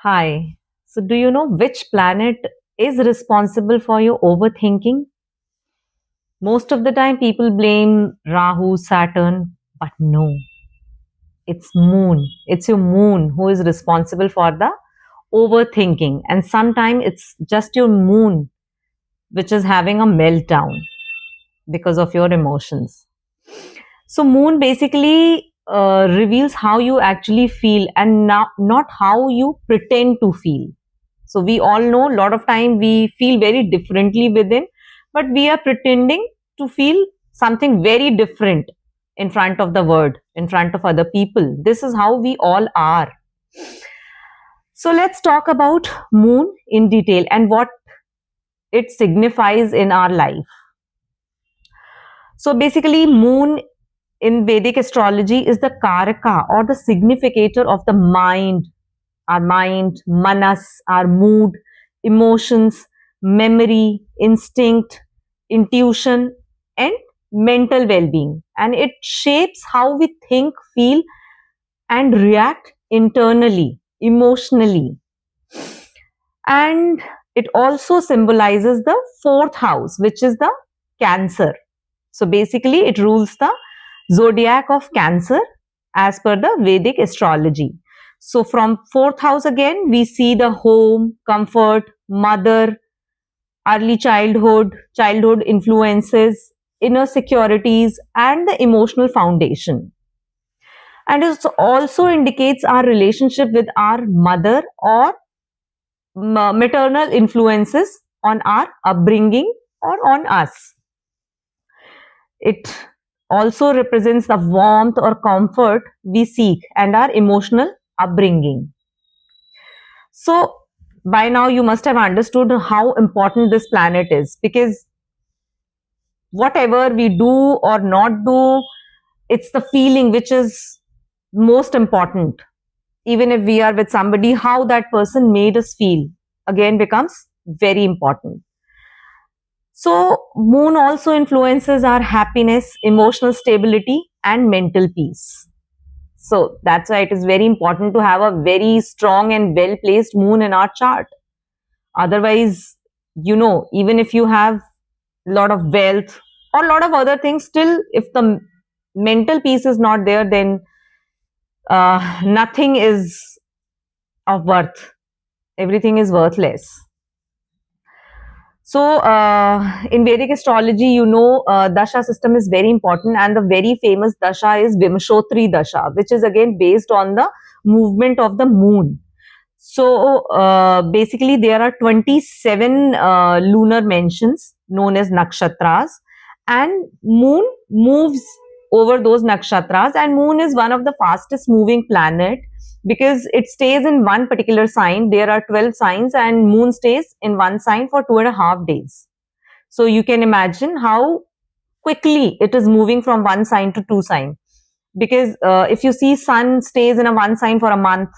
Hi. So, do you know which planet is responsible for your overthinking? Most of the time, people blame Rahu, Saturn, but no, it's Moon. It's your Moon who is responsible for the overthinking. And sometimes it's just your Moon which is having a meltdown because of your emotions. So, Moon basically reveals how you actually feel and not how you pretend to feel. So we all know a lot of time we feel very differently within, but we are pretending to feel something very different in front of the world, in front of other people. This is how we all are. So let's talk about moon in detail and what it signifies in our life. So basically, moon in Vedic astrology is the karaka or the significator of the mind, manas, our mood, emotions, memory, instinct, intuition, and mental well being. And it shapes how we think, feel, and react internally, emotionally. And it also symbolizes the fourth house, which is the Cancer. So basically, it rules the zodiac of Cancer as per the Vedic astrology. So from fourth house again, we see the home, comfort, mother, early childhood influences, inner securities, and the emotional foundation. And it also indicates our relationship with our mother or maternal influences on our upbringing or on us. It also represents the warmth or comfort we seek and our emotional upbringing. So, by now you must have understood how important this planet is, because whatever we do or not do, it's the feeling which is most important. Even if we are with somebody, how that person made us feel again becomes very important. So, moon also influences our happiness, emotional stability, and mental peace. So, that's why it is very important to have a very strong and well placed moon in our chart. Otherwise, even if you have a lot of wealth or a lot of other things, still, if the mental peace is not there, then nothing is of worth. Everything is worthless. So, in Vedic astrology, dasha system is very important, and the very famous dasha is Vimshotri dasha, which is again based on the movement of the moon. So, basically, there are 27 lunar mentions known as nakshatras, and moon moves over those nakshatras, and moon is one of the fastest moving planet because it stays in one particular sign. There are 12 signs, and moon stays in one sign for 2.5 days. So you can imagine how quickly it is moving from one sign to two sign. Because if you see, sun stays in a one sign for a month,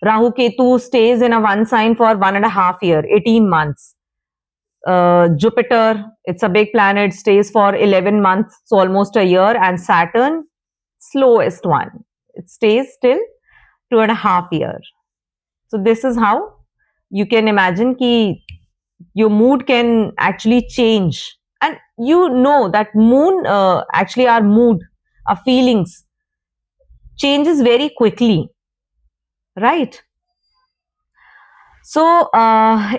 Rahu Ketu stays in a one sign for 1.5 year, 18 months. Jupiter, it's a big planet, stays for 11 months, so almost a year. And Saturn, slowest one, it stays till 2.5 year. So this is how you can imagine ki your mood can actually change. And you know that moon, actually our mood, our feelings changes very quickly, right? So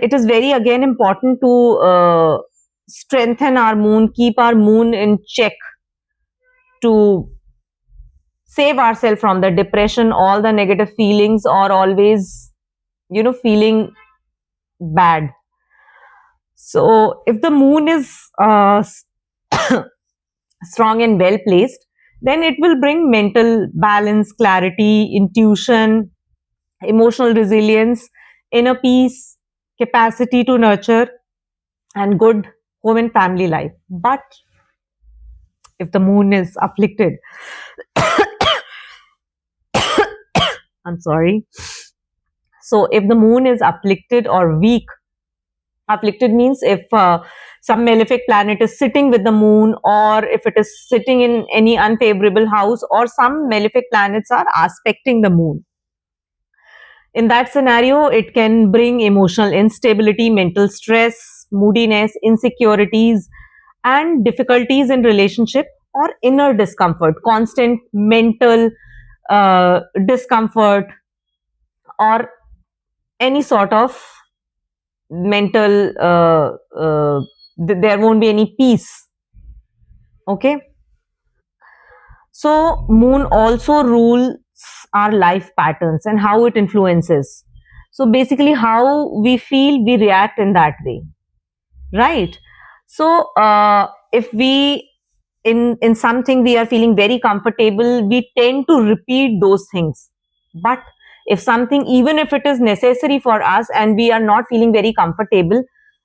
it is very again important to strengthen our moon, keep our moon in check, to save ourselves from the depression, all the negative feelings, or always, feeling bad. So if the moon is strong and well placed, then it will bring mental balance, clarity, intuition, emotional resilience, inner peace, capacity to nurture, and good home and family life. But if the moon is afflicted, I'm sorry. So if the moon is afflicted or weak, afflicted means if some malefic planet is sitting with the moon, or if it is sitting in any unfavorable house, or some malefic planets are aspecting the moon. In that scenario, it can bring emotional instability, mental stress, moodiness, insecurities, and difficulties in relationship or inner discomfort, constant mental discomfort, or any sort of mental, there won't be any peace. Okay. So, moon also rules our life patterns and how it influences. So, basically, how we feel, we react in that way, right? So, if we in something we are feeling very comfortable, we tend to repeat those things. But if something, even if it is necessary for us and we are not feeling very comfortable,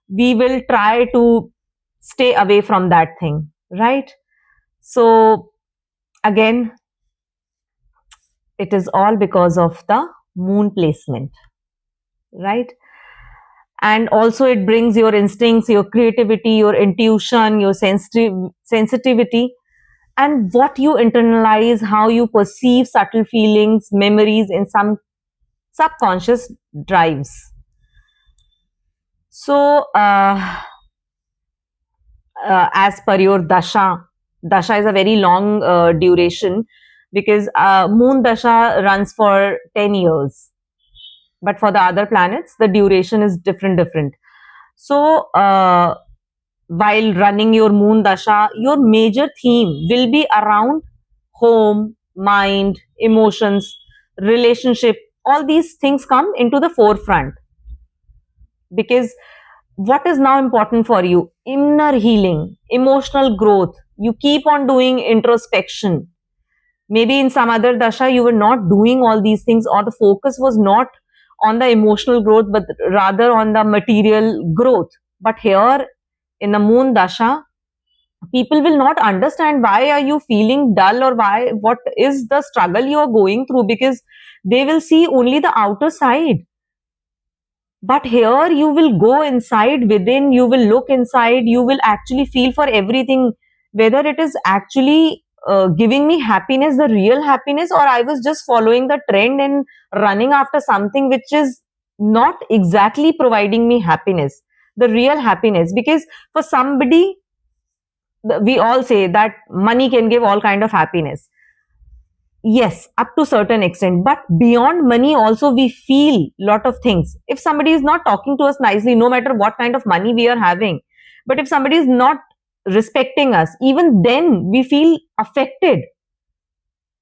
we will try to stay away from that thing, right? So, again, it is all because of the moon placement, right? And also it brings your instincts, your creativity, your intuition, your sensitivity, and what you internalize, how you perceive subtle feelings, memories in some subconscious drives. So as per your dasha is a very long duration, because moon dasha runs for 10 years, but for the other planets the duration is different. So while running your moon dasha, your major theme will be around home, mind, emotions, relationship. All these things come into the forefront, because what is now important for you? Inner healing, emotional growth. You keep on doing introspection. Maybe in some other dasha you were not doing all these things, or the focus was not on the emotional growth but rather on the material growth. But here in the moon dasha, people will not understand why are you feeling dull, or why, what is the struggle you are going through, because they will see only the outer side. But here you will go inside within, you will look inside, you will actually feel for everything, whether it is actually giving me happiness, the real happiness, or I was just following the trend and running after something which is not exactly providing me happiness, the real happiness. Because for somebody, we all say that money can give all kind of happiness. Yes, up to certain extent, but beyond money also we feel lot of things. If somebody is not talking to us nicely, no matter what kind of money we are having, but if somebody is not respecting us, even then we feel affected,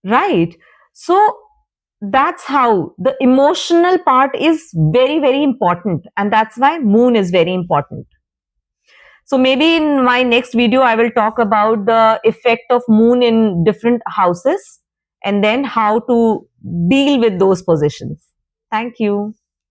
right? So that's how the emotional part is very important, and that's why moon is very important. So maybe in my next video, I will talk about the effect of moon in different houses and then how to deal with those positions. Thank you.